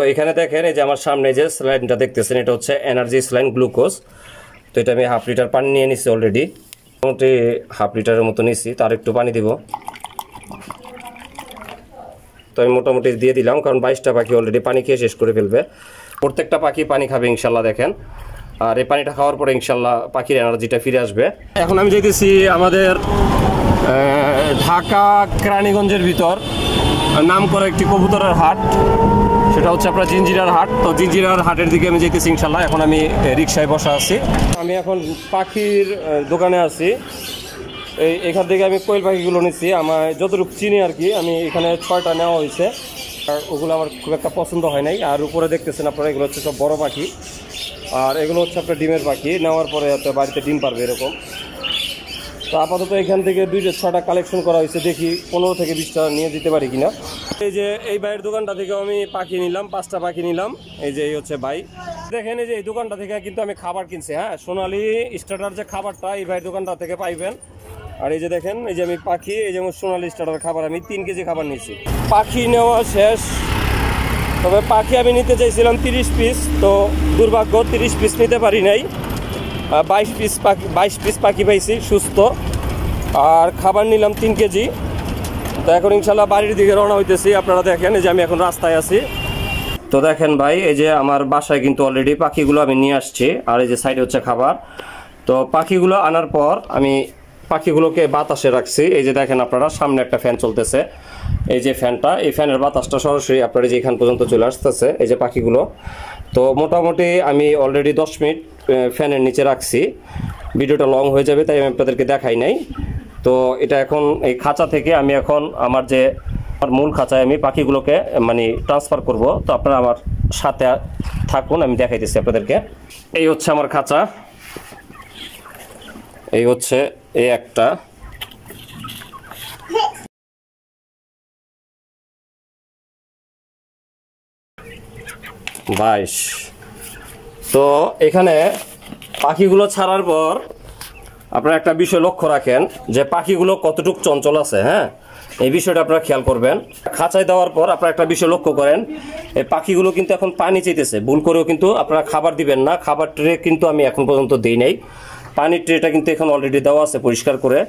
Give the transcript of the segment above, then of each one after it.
তো এখানে দেখেন এই যে আমার সামনে যে স্যালাইনটা দেখতেছেন এটা হচ্ছে এনার্জি স্যালাইন গ্লুকোজ। তো এটা আমি হাফ লিটার পানি নিয়ে নিছি অলরেডি, মোটামুটি হাফ লিটারের মতো নিছি। তার একটু পানি দিব। তো আমি মোটামুটি দিয়ে দিলাম, কারণ 22টা পাখি অলরেডি পানি খেয়ে শেষ করে ফেলবে। প্রত্যেকটা পাখি পানি খাবে ইনশাল্লাহ দেখেন। আর এই পানিটা খাওয়ার পরে ইনশাল্লাহ পাখির এনার্জিটা ফিরে আসবে। এখন আমি যেতেছি আমাদের ঢাকা কেরানীগঞ্জের ভিতর নাম করা একটি কবুতরের হাট, সেটা হচ্ছে আপনার জিঞ্জিরার হাট। তো জিঞ্জিরার হাটের দিকে আমি যেতেছি ইনশাল্লাহ। এখন আমি রিক্সায় বসা আছি, আমি এখন পাখির দোকানে আছি। এখান থেকে আমি কোয়েল পাখিগুলো নিচ্ছি, আমার যতটুকু চিনি আর কি। আমি এখানে 6টা নেওয়া হয়েছে, আর ওগুলো আমার খুব একটা পছন্দ হয় নাই। আর উপরে দেখতেছেন আপনারা এগুলো হচ্ছে সব বড় পাখি, আর এগুলো হচ্ছে আপনার ডিমের পাখি। নেওয়ার পরে হয়তো বাড়িতে ডিম পারবে এরকম। তো আপাতত এখান থেকে 2-6টা কালেকশন করা হয়েছে, দেখি 15 থেকে 20টা নিয়ে দিতে পারি কিনা। এই যে এই ভাইয়ের দোকানটা থেকে আমি পাখি নিলাম, 5টা পাখি নিলাম। এই যে এই হচ্ছে ভাই, দেখেন এই যে এই দোকানটা থেকে কিন্তু আমি খাবার কিনছি। হ্যাঁ, সোনালি স্টার্টার যে খাবারটা এই ভাইয়ের দোকানটা থেকে পাইবেন। আর এই যে দেখেন এই যে আমি পাখি, এই যে সোনালি স্টার্টার খাবার আমি 3 কেজি খাবার নিয়েছি। পাখি নেওয়া শেষ, তবে পাখি আমি নিতে চাইছিলাম 30 পিস, তো দুর্ভাগ্য 30 পিস নিতে পারি নাই। 22 পিস পাখি পাইছি সুস্থ, আর খাবার নিলাম 3 কেজি। তো এখন ইনশাল্লাহ বাড়ির দিকে রওনা হইতেছি। আপনারা দেখেন এই যে আমি এখন রাস্তায় আছি। তো দেখেন ভাই, এই যে আমার বাসায় কিন্তু অলরেডি পাখিগুলো আমি নিয়ে আসছি, আর এই যে সাইডে হচ্ছে খাবার। তো পাখিগুলো আনার পর আমি পাখিগুলোকে বাতাসে রাখছি। এই যে দেখেন আপনারা সামনে একটা ফ্যান চলতেছে, এই যে ফ্যানটা, এই ফ্যানের বাতাসটা সরাসরি আপনারা যে এখান পর্যন্ত চলে আসতেছে এই যে পাখিগুলো। তো মোটামুটি আমি অলরেডি 10 মিনিট ফ্যানের নিচে রাখছি। ভিডিওটা লং হয়ে যাবে তাই আমি আপনাদেরকে দেখাই নাই। তো এটা এখন এই খাঁচা থেকে আমি এখন আমার যে আমার মূল খাঁচায় আমি পাখিগুলোকে মানে ট্রান্সফার করব। তো আপনারা আমার সাথে থাকুন, আমি দেখাইতেছি আপনাদেরকে। এই হচ্ছে আমার খাঁচা, এই হচ্ছে এই একটা, বাইশ। তো এখানে পাখিগুলো ছাড়ার পর আপনারা একটা বিষয় লক্ষ্য রাখেন যে পাখিগুলো কতটুকু চঞ্চল আছে। হ্যাঁ, এই বিষয়টা আপনারা খেয়াল করবেন। খাঁচায় দেওয়ার পর আপনারা একটা বিষয় লক্ষ্য করেন, এই পাখিগুলো কিন্তু এখন পানি চাইতেছে। ভুল করেও কিন্তু আপনারা খাবার দিবেন না। খাবার ট্রে কিন্তু আমি এখন পর্যন্ত দিই নাই। পানির ট্রেটা কিন্তু এখন অলরেডি দেওয়া আছে পরিষ্কার করে।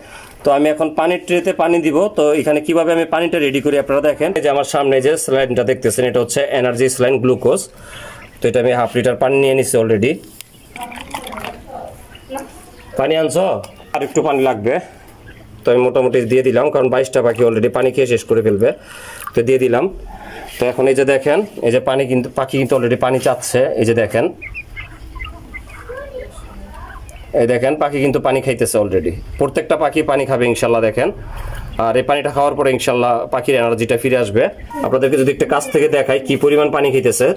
তো আমি এখন পানির ট্রেতে পানি দিব। তো এখানে কিভাবে আমি পানিটা রেডি করি আপনারা দেখেন। এই যে আমার সামনে যে স্যালাইনটা দেখতেছেন এটা হচ্ছে এনার্জি স্যালাইন গ্লুকোজ। তো এটা আমি হাফ লিটার পানি নিয়ে নিচ্ছি অলরেডি। পানি আনছো? আর একটু পানি লাগবে। তো আমি মোটামুটি দিয়ে দিলাম, কারণ 22টা পাখি অলরেডি পানি খেয়ে শেষ করে ফেলবে। তো দিয়ে দিলাম। তো এখন এই যে দেখেন এই যে পানি কিন্তু পাখি কিন্তু অলরেডি পানি চাচ্ছে। এই যে দেখেন, এই দেখেন পাখি কিন্তু পানি খাইতেছে অলরেডি। প্রত্যেকটা পাখি পানি খাবে ইনশাল্লাহ দেখেন। আর এই পানিটা খাওয়ার পরে ইনশাল্লাহ পাখির এনার্জিটা ফিরে আসবে। আপনাদেরকে যদি একটা কাছ থেকে দেখাই কি পরিমাণ পানি খাইতেছে।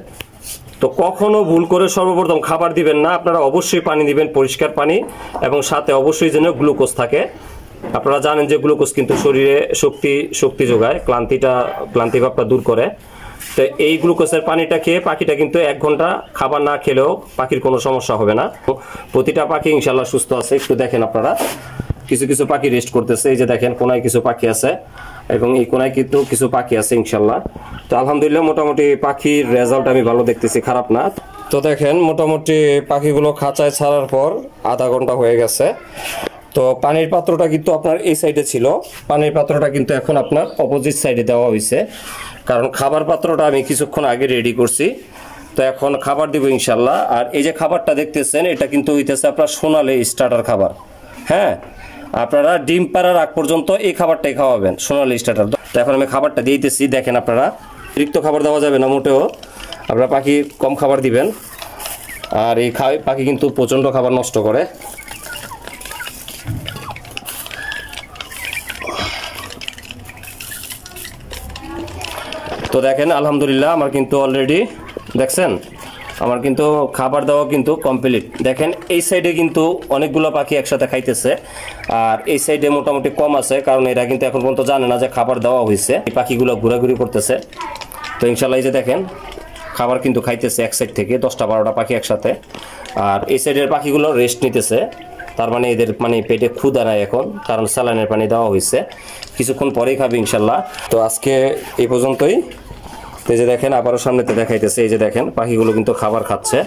তো কখনো ভুল করে সর্বপ্রথম খাবার দিবেন না, আপনারা অবশ্যই পানি দিবেন, পরিষ্কার পানি, এবং সাথে অবশ্যই যেন গ্লুকোজ থাকে। আপনারা জানেন যে গ্লুকোজ কিন্তু শরীরে শক্তি যোগায়, ক্লান্তি ভাবটা দূর করে। তো এই গ্লুকোজের পানিটা খেয়ে পাখিটা কিন্তু 1 ঘন্টা খাবার না খেলেও পাখির কোনো সমস্যা হবে না। প্রতিটা পাখি ইনশাল্লাহ সুস্থ আছে। একটু দেখেন আপনারা, কিছু কিছু পাখি রেস্ট করতেছে। এই যে দেখেন কোনায় কিছু পাখি আছে, এবং এই কোনায় কিন্তু কিছু পাখি আছে ইনশাল্লাহ। তো আলহামদুলিল্লাহ মোটামুটি পাখির রেজাল্ট আমি ভালো দেখতেছি, খারাপ না। তো দেখেন মোটামুটি পাখিগুলো খাঁচায় ছাড়ার পর আধা ঘন্টা হয়ে গেছে। তো পানির পাত্রটা কিন্তু আপনার এই সাইডে ছিল, পানির পাত্রটা কিন্তু এখন আপনার অপোজিট সাইডে দেওয়া হয়েছে, কারণ খাবার পাত্রটা আমি কিছুক্ষণ আগে রেডি করছি। তো এখন খাবার দিব ইনশাল্লাহ। আর এই যে খাবারটা দেখতেছেন এটা কিন্তু হইতেছে আপনার সোনালি স্টার্টার খাবার। হ্যাঁ, আপনারা ডিম পাড়ার আগ পর্যন্ত এই খাবারটাই খাওয়াবেন, সোনালি স্টার্টার। তো এখন আমি খাবারটা দিতেছি, দেখেন আপনারা অতিরিক্ত খাবার দেওয়া যাবে না মোটেও। আপনারা পাখি কম খাবার দিবেন। আর এই পাখি কিন্তু প্রচণ্ড খাবার নষ্ট করে। তো দেখেন আলহামদুলিল্লাহ আমার কিন্তু অলরেডি দেখছেন আমার কিন্তু খাবার দেওয়া কিন্তু কমপ্লিট। দেখেন এই সাইডে কিন্তু অনেকগুলো পাখি একসাথে খাইতেছে, আর এই সাইডে মোটামুটি কম আছে, কারণ এরা কিন্তু এখন পর্যন্ত জানে না যে খাবার দেওয়া হয়েছে। এই পাখিগুলো ঘোরাঘুরি করতেছে। তো ইনশাল্লাহ এই যে দেখেন খাবার কিন্তু খাইতেছে এক সাইড থেকে 10টা-12টা পাখি একসাথে। আর এই সাইডের পাখিগুলো রেস্ট নিতেছে, তার মানে এদের মানে পেটে ক্ষুধা নাই এখন, কারণ স্যালাইনের পানি দেওয়া হয়েছে। কিছুক্ষণ পরেই খাবে ইনশাল্লাহ। তো আজকে এই পর্যন্তই। তো এই যে দেখেন আবারও সামনেতে দেখাইতেছে, এই যে দেখেন পাখিগুলো কিন্তু খাবার খাচ্ছে।